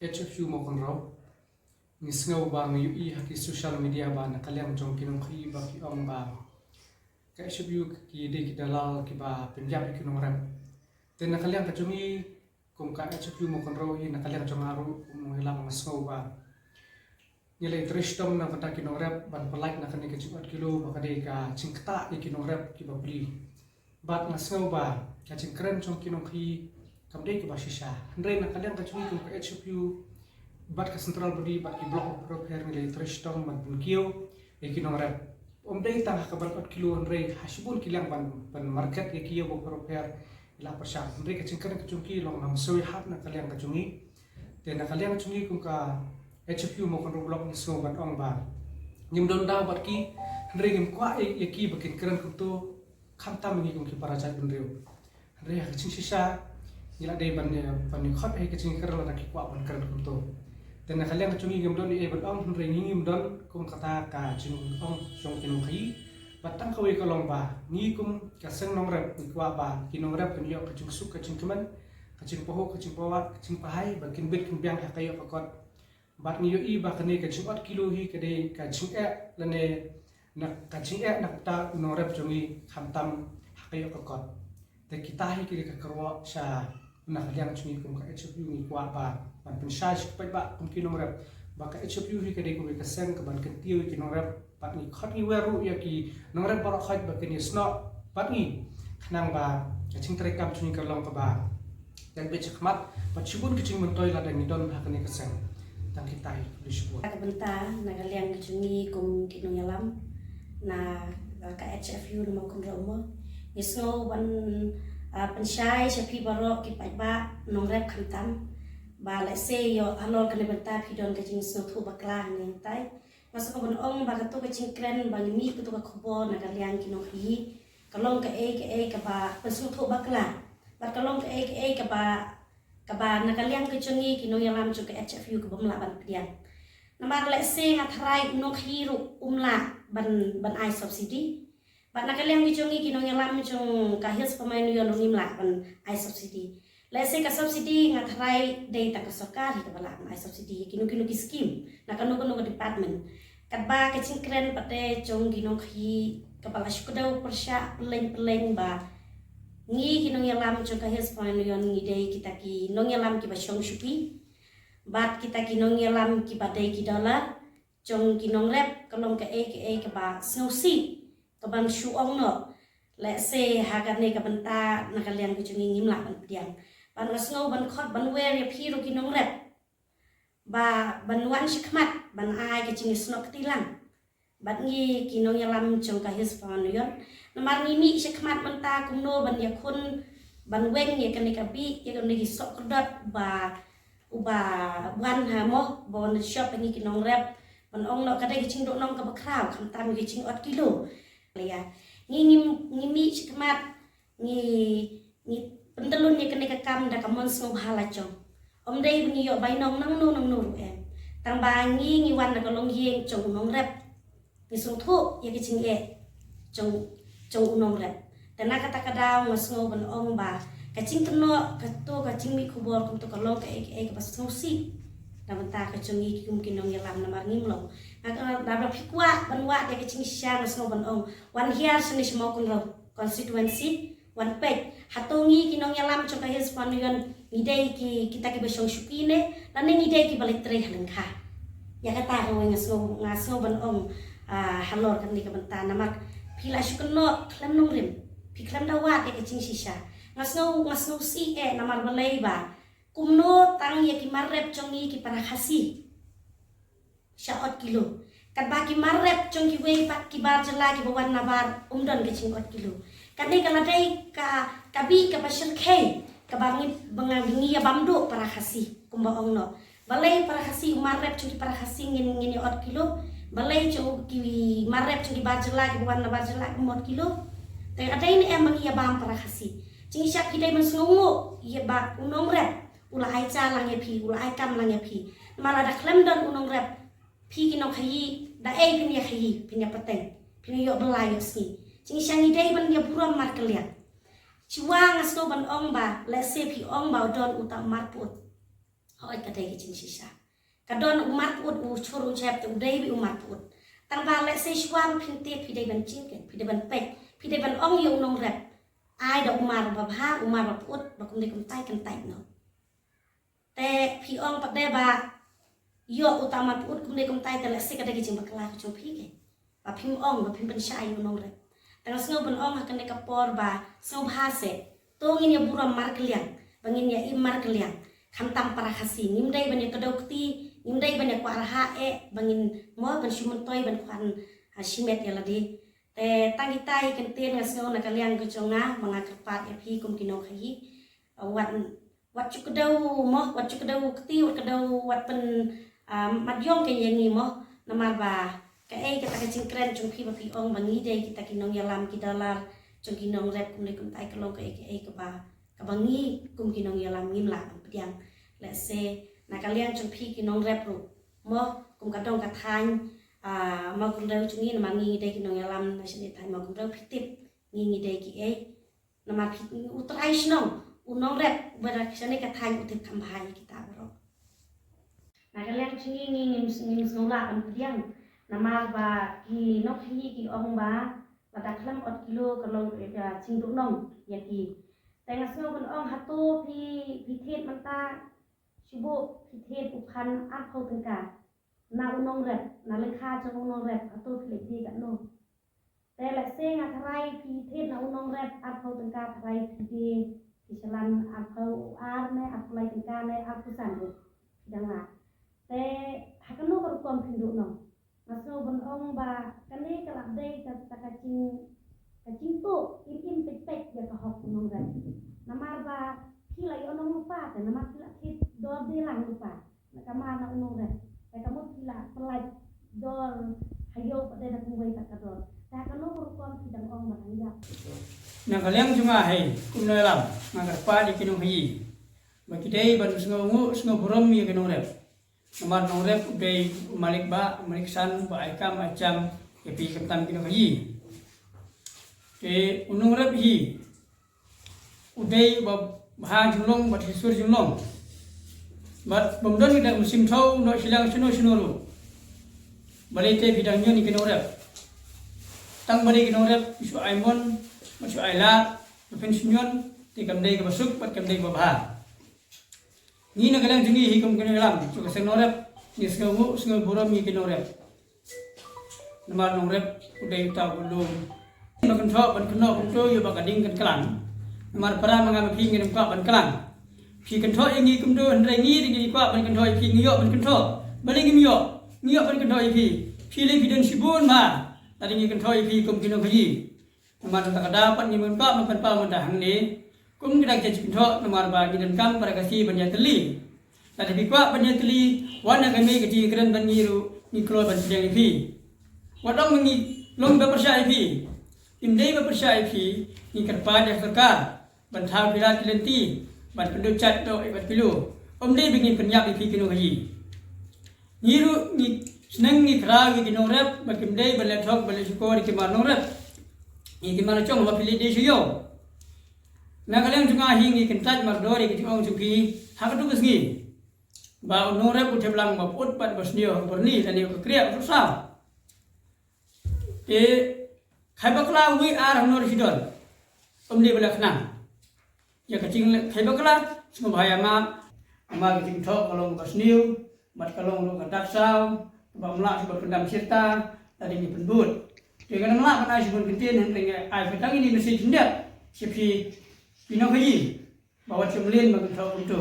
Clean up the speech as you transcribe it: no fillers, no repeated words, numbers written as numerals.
HFU mo kon raw ni sngaw ba ng UI haki social media ba na kalyang jong kinong khi ba ki ong ba ka HFU ki de ki dalal ki ba pinjam ki nong ram ten na kalyang ka jungi kung ka HFU mo kon raw na kalyang jong aru mo hilang sngaw ba nilai tristom na kata kinong rap ban palike na kani ka 4 kilo ba kade ka cingkta ki kinong rap ki ba beli bat na sngaw ba ka cingkren jong kinong khi kamdei ke basisha andre na kalyang ka chui ka HFU bat ka central body bat ki block pro per nilai tristom ban bunkio e kinong rap omdei tang ka ban 4 kilo andre hasibun kilang ban market e kiyo bo pro per ila persya andre ka cingkren ka chungki long nam soi hat na kalyang ka chungi te na kalyang chungi kum ka HFU mo kon block ni so bat ong ba nim don da bat ki andre ngim kwa e ki bakin keren kum to kham tam ni kum ki para jai bun reu andre ha ching sisa nila dei ban ni khot e kaching kerala na ki kwa ban keren kum to ten na kalyang chungi ngim don e bat ong andre ngim don kum kata ka chung ong song kinong khai batang kawi ka long ba ni kum ka seng nong rep ni kwa ba kinong rep kan yo ka chung suk ka chung keman ka chung poho ka chung pawat ka chung pahai bakin bit kum biang ha kayo ka kot bat ni yo i ba kane ka chung 4 kilo hi ka de ka chung e lane na ka chung e nak ta nong rep chungi kham tam ha kayo ka kot te kita hi ki ka karwa sa na kalyang chungi kum ka HFU ni kwa ba ban pensai pa ba kum kinong rep ba ka HFU hi ka de ko ka seng ka ban kan tiu kinong rep pat ni khot ni weru ya ki nong rep ba khot ba kan ni sno pat ni khnang ba ka ching tre kam chungi ka long ka ba dan be chakmat pat chibun ka ching mentoi la dan ni don ha kan ni ka seng tang kita hi di sebuah Ka benta na kaliang kachungi kum kinong yalam na ka HFU na makon romo isno wan pensai sapi barok ki pai ba nong rep khantam ba la se yo alol kan benta pidon kaching sno thu bakla ni tai masuk ban ong ba ka to kaching kren ba mi ku to ka khobo na kaliang kinong hi kalong ka ka ba pesu thu bakla ba kalong ka ka ba na kaliang kachungi kinong yalam chu ka HFU ka bam la ban pian namar le se ngathrai nok hiru umla ban ai subsidy ban na kaliang kachungi kinong yalam chung ka hils pamain yo nim la ban ai subsidy le se ka subsidy ngathrai dei ta ka sarkar hi ka bala ai subsidy kinong ki scheme na kanu department kat ba ka chingkren pate chung kinong hi ka bala shukudau persya peleng ba ngi kinong yalam chung ka hils pamain yo ngi dei kita ki nong yalam ki ba shong shupi bat kita kinong yalam ki badai ki dollar chong kinong rep kalong ka ka ba snowsi ka ban shu ong no le se hagan ne ka banta na kalian ki chungi ngim la ban piang ban snow ban khot ban wer ya phiru kinong rep ba ban wan shikmat ban ai ka chingi snow ktilang bat ngi kinong yalam chong ka his fan yon namar ni mi shikmat banta kumno ban ya khun ban weng ya kan ka bi ya kan ni sok kodot ba uba wan ha mo bon shop ni kinong rep ban ong no kadai kiching do nong ka bakraw kham tam kiching 8 kilo ya ni mi chikmat ni pentelun ni kene ka kam da kamon snow hala chong om dei ni yo bai nong nang no em tang ba ni wan na ka long yeng chong nong rep ni sung thu ya kiching chong nong rep tana kata kadaw snow ban ong ba kacing keno kato kacing mi kubor kum to kalong ka pas snosi na banta kacungi kum kinong yalam na marnim long na dabra pikwa banwa de kacing sya snow ban ong one here sini semua kun ro constituency one page hatongi kinong yalam cho ka his panion ngidei ki kita ki besong shukine lan ngidei ki balik tre halengkha ya kata ko ngaso ban ong halor kan ni ka banta na mak pila shukno klam nong rim piklam dawat de kacing sisa ngasno si namar balai ba kumno tang ya ki marrep chongi ki para khasi syaot kilo kat ba ki marrep chongi we pat ki bar jela ki bawan nabar umdon ke ching 4 kilo kan ni kala dai ka kabi ka pasel khe ka bangi bangi ya bamdo para khasi kumba ongno balai para khasi marrep chongi para khasi ngin 4 kilo balai chongi marrep chongi bar jela ki bawan nabar jela 4 kilo te adai ni bangi ya bam para khasi Cing siap kita mensunggu ya ba unong rep ula ai cha lang ya pi ula ai kam lang ya pi malah ada klem dan unong rep pi kinong khayi da pin ya khayi pin ya pateng pin yo belai yo si cing siang idai ban ya buram mar kalian ciwang asno ban ong ba lese pi ong ba don uta marput hoi kadai kicin sisa kadon umat put churu chep tu dei bi umat put tang ba le se shwam phinte phi dei ban chin ke phi dei ban pek phi dei ban ong yu nong rep ai da umar ba bha umar ba put ba kum dei kum tai kan tai no te phi ong pa de ba yo utama put kum dei kum tai te le se kadai kicin ba kala ku chung phi ke ba phim ong ba phim ban shai yu nong rep tang sngo ban ong ha kan de kapor ba sngo bha se to ngin ya buram mar kliang bangin ya imar kliang khantam para khasi nimdai ban ya kadau kti nimdai ban ya kwa ha bangin mo ban shumon toy ban kwan shimet ya ladi te tangi tai kan ten ngasno na kaliang ko chonga mga kapat ya phi kum kino khai wat chukadau mo wat chukadau kti wat kadau wat pen madyong ke yengi mo namar ba ka kata ka cingkren chung phi ba phi ong bangi dei kita kinong yalam kidalar chung kinong rep kum kum tai kalong ka ka ba ka bangi kum kinong yalam ngim la pediang let's say na kalian chung phi kinong rep ru mo kum kadong ka thain ma kum dau chung ni ma ngi dei kinong yalam na sini thai ma kum dau phitip ngi dei ki na ma utrai snong unong rep bara sini ka thain utip kambhai kita bro na kalian chung ngi snola am pediang nama ba ki nok hi ki ong ba pada klam ot kilo kalau cing du nong ya ki tengah sno kon ong hatu pi thet manta sibu pi thet uphan ap khau tengka na unong rep na lekha cha unong rep hatu pi ti ka no te la se nga thrai pi thet na unong rep ap khau tengka thrai pi salan ap khau ar ne ap lai tengka ne ap pusan ru danga te hakano ko kom pindu no masuk ban ong ba kani kalak dei ka kacing tu im pek ya ka hok nong ran namar ba kila yo nong lupa te namar kila kit dor de lang lupa na kamar na nong ran te kamu kila pelaj dor hayo pada na kuwai ta kador ta kanu kurkom sidang ong ban ya na kaliang cuma hai kum na lam na pa di kinong hi ba kidai ban sngo burom ya kinong rep nomor nong rep udai malik san ba aikam acam epi kaptam kino hi ke unong rep hi udai ba bha junglong ba hisur junglong bat bomdon kita musim thau no silang sino balite bidang nyo ni kino rep tang bari kino rep isu aimon isu aila pensiun ti kamdai ka basuk bat kamdai ba bha ni na galang jungi hikum kino lam so kasang norep ni sngo buram ni kino rep namar nong rep udai ta bulung makan thok ban kno kunto yo ba kading kan kelang namar para mangam phi ngin ka ban kelang phi kan thok ngi kumdo ndrai ngi ri kwa ban kan thok phi ngi yo ban kan thok bali ngi yo ban kan thok phi le bidon sibun ma tadi ngi kan thok phi kum kino khayi namar ta kada pan ngi mun pa man pa man da hang ni kum kita cek pintu nomor bagi dan kam pada kasih penyateli. Tadi pikwa penyateli warna kami kecil keren banyiru ni keluar banjang ipi. Wadang mengi long bepersia ipi. Imdai bepersia ipi ni kerpa yang serka bantau pilat lenti ban penduk cat do ibat pilu. Omdai bingin penyap ipi kino kaji. Niru ni seneng ni kerang ni kino rep bakimdai baletok balesukor ki manong rep. Ni ki manocong ba pilih desuyo. Na kalian juga hingi kentat mardori ke ong suki hak tu kesgi ba nore pu teblang ba put pat bosnio berni dan yo kriya susah khai bakla wi ar nor sidon omdi bela khnang ya kacing khai bakla semua bahaya ma ama kacing thok kalong bosnio mat kalong ro kadak saw ba mla sebab pendam sirta tadi ni penbut dengan mla kana sibun ketien henteng ai petang ini mesti jendak sipi Pinong kaji bawa cemlin bagi tahu itu.